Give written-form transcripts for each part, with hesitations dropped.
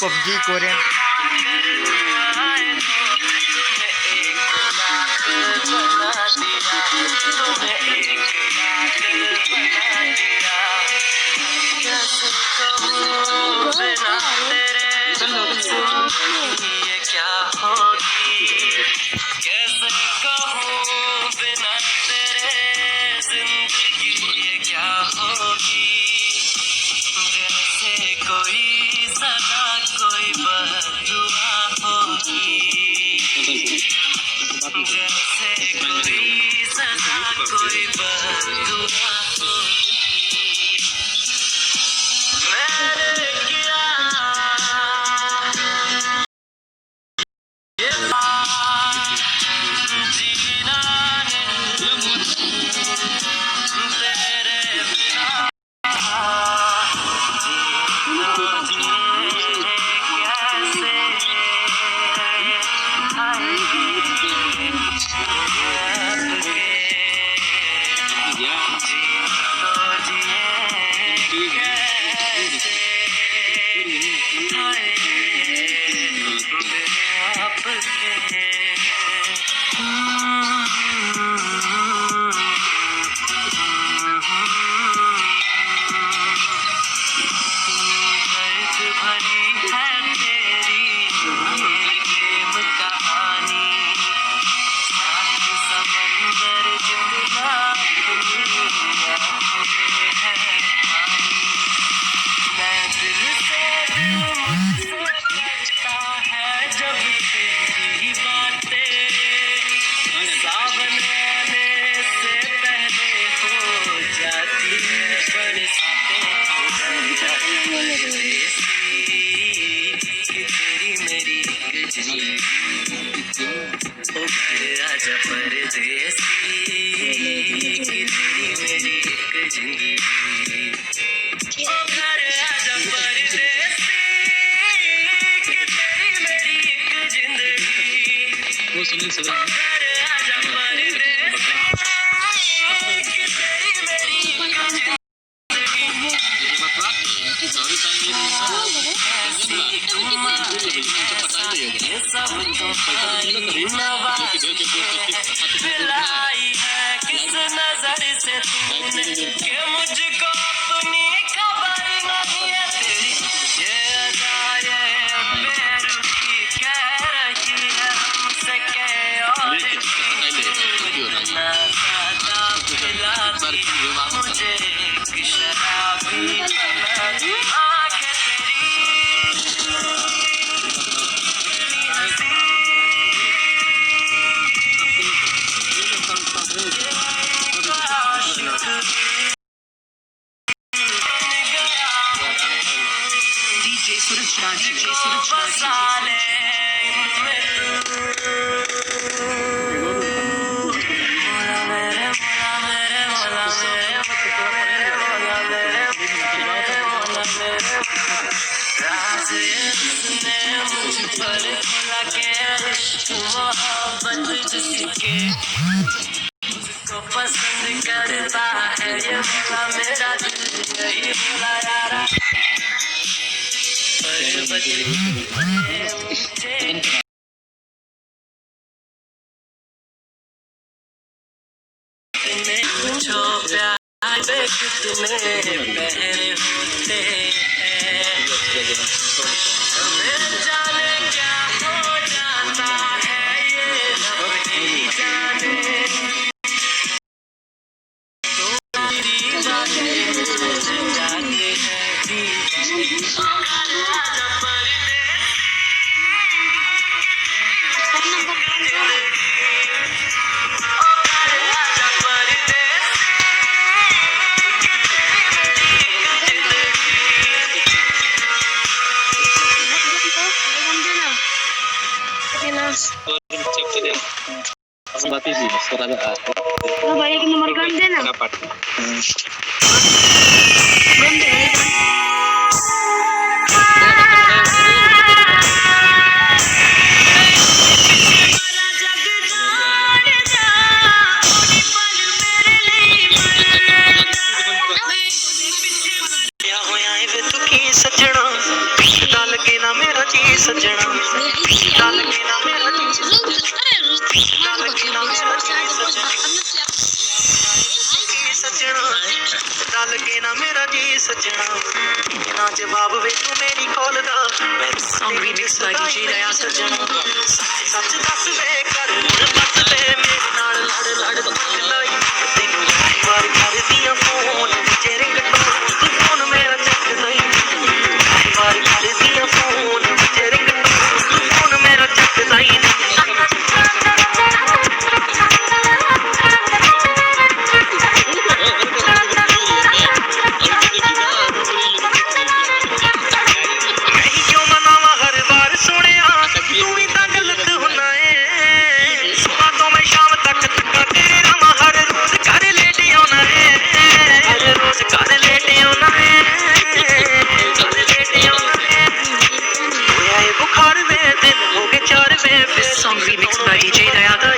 PUBG Korean. क्या होगी कैसे कहूँ बिना तेरे जिंदगी ये क्या होगी। जैसे कोई सदा कोई बददुआ होगी। जैसे कोई सदा कोई बददुआ होगी। मैंने किया जीना तेरे बिना कैसे आजा परदेसी कि तेरी मेरी एक जिंदगी। ओ घर आजा परदेसी कि तेरी मेरी एक जिंदगी। वो सुनील सदा घर आजा परदेसी कि तेरी मेरी एक जिंदगी। सब तुम्हारी मिलाई है किस नजर से तूने कि मुझको अपनी खबर नहीं है तेरी। ये अदा ये बेरुखी कह रही है हमसे के और इतना ज्यादा पिलाती मुझे एक शराबी बनाती आंखें मोहब्बत जिसके मुझको पसंद करता है ये भला मेरा दिल यही भला यारा। पूछो प्यार में कितने पहरे होते हैं हमें जाने क्या हो जाता है ये नहीं जाने। तो मेरी बातें जाते हैं Balik nomor ganda na. Dapat. सजना लगे ना मेरा सजना डाल के ना मेरा जी डाल के ना मेरा जी सजना डाल के ना मेरा जी सजना ना जवाब वे तू मेरी कॉल दा मैं सॉन्ग रिमिक्स बाय डीजे नया सजना सच दस वे कर बस वे मेरे नाल लड़ लड़ मंग लाई तेनू बार कर दिया फोन विच रिंगटोन तू फोन मेरा चक दई बार कर दिया फोन विच रिंगटोन तू फोन मेरा चक दई Song remixed by DJ Dayaga.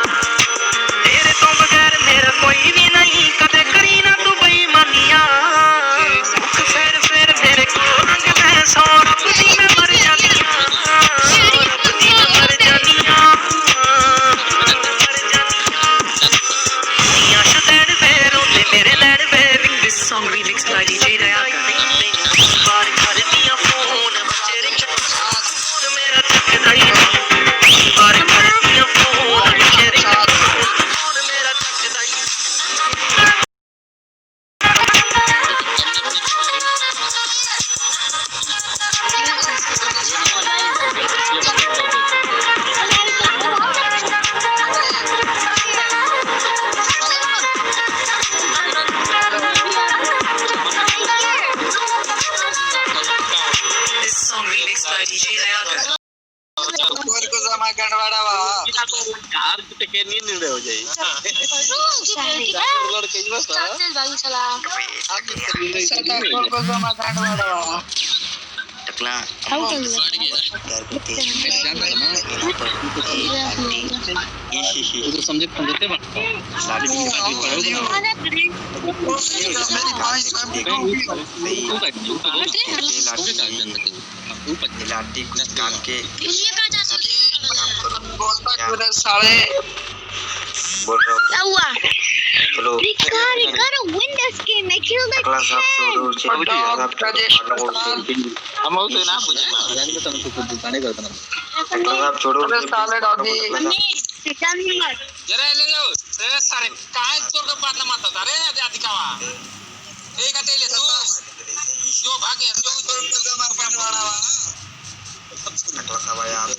तेरे तो बगैर मेरा कोई भी नहीं कदे करी ना तू बेईमानियां फिर मेरे को रंग मैं सौ रब दी मैं मर जानियां रब दी मैं मर जानियां दुनिया शुदैन वे रोंदे मेरे लैन वे This song remixed by DJ Dayaga. बार कर दिया फोन बच्चे रिंग फोन मेरा चकदा ही बार कर दिया फोन बच्चे रिंग फोन मेरा चकदा ही This song remixed by DJ Dayaga. Score को जमा करवाड़ा वा यार कितने के नींद हो जाए लड़के जो था स्कोर को जमा करवाड़ा वा टकला तो समझे समझते बात मेरी भाई सब लाठी कुछ काट के बोलता पूरे साले बोल रहा हूँ क्या हुआ? चलो Ricardo, you gotta win this game. I killed like टकला साहब 10. छोड़ो हम उसे ना पूछे जाने में तुमको कुछ दुकाने करता ना टकला साहब छोड़ो अरे साले डॉगी Tell me what. जरा ले जाओ रे सारे काय तोर का पाटला मारता था रे आदि कावा एक आते ले तू जो भागे जो तोर का जमा करवाड़ा वा टकला साहब आया आप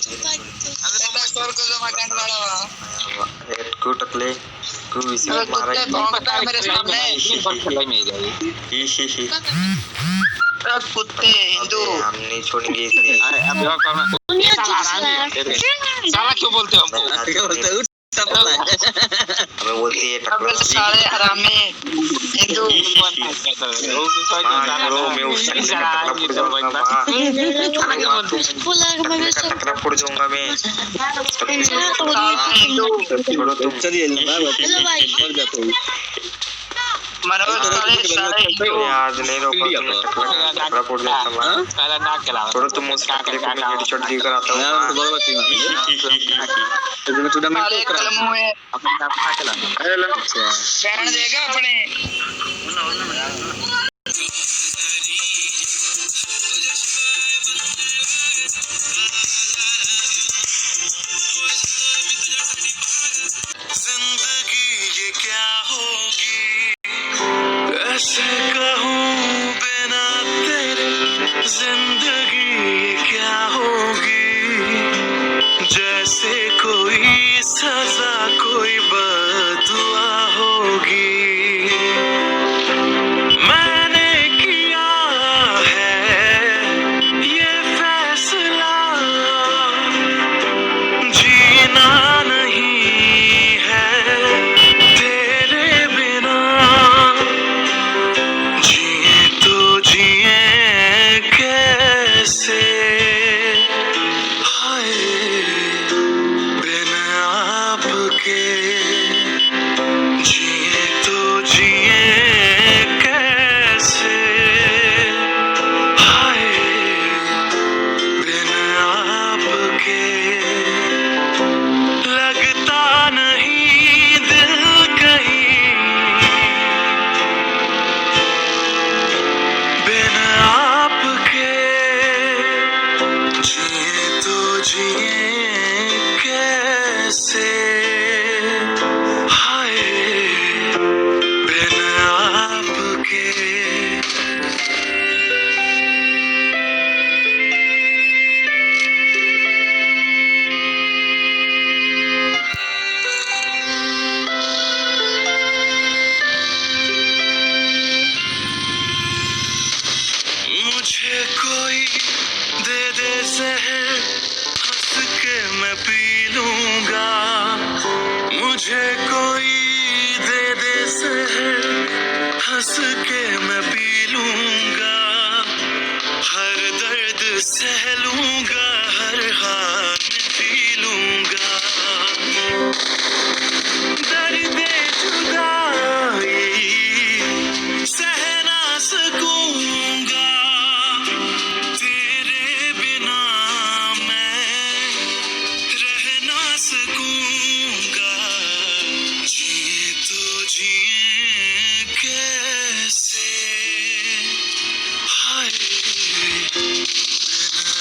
स्कोर को जमा करवाड़ा वा हेड को टकले को इसी अरे मारा कुत्ते भौंकता है मेरे सामने खेला में जाए कुत्ते हिंदू हम नहीं छोड़ेंगे इसे अरे अब क्या करना साला क्यों बोलते हो हमको क्या बोलते हो हमें बोलती है अबे टकला साले हरामी हिंदू रो मैं उस टकला फोड़ दूंगा मैं हिंदू छोड़ो तुम चलिए मनोज साले हिंदू आज नहीं रोका तुमने टकला फोड़ देता मैं पहला नाक के लावा छोड़ो तुम उस टकले को मैं हेडशॉट दी कर आता हूँ साले कलमों में अपने नाक के लावा बहन देगा अपने जिंदगी ये क्या होगी कैसे कहूँ बिना तेरे जिंदगी ये क्या होगी जैसे कोई सजा कोई बदुआ होगी मैंने किया है ये फैसला जीना नहीं है तेरे बिना हंस के मैं पी लूंगा, हर दर्द सह लूंगा, हर हार जी लूंगा। दर्द जुदाई सह ना सकूंगा, तेरे बिना मैं रह ना सकूंगा। जिए तो जिए कैसे, हाय बिना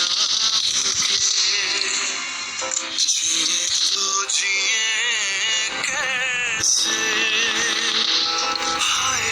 आपके। जिए तो जिए कैसे, हाय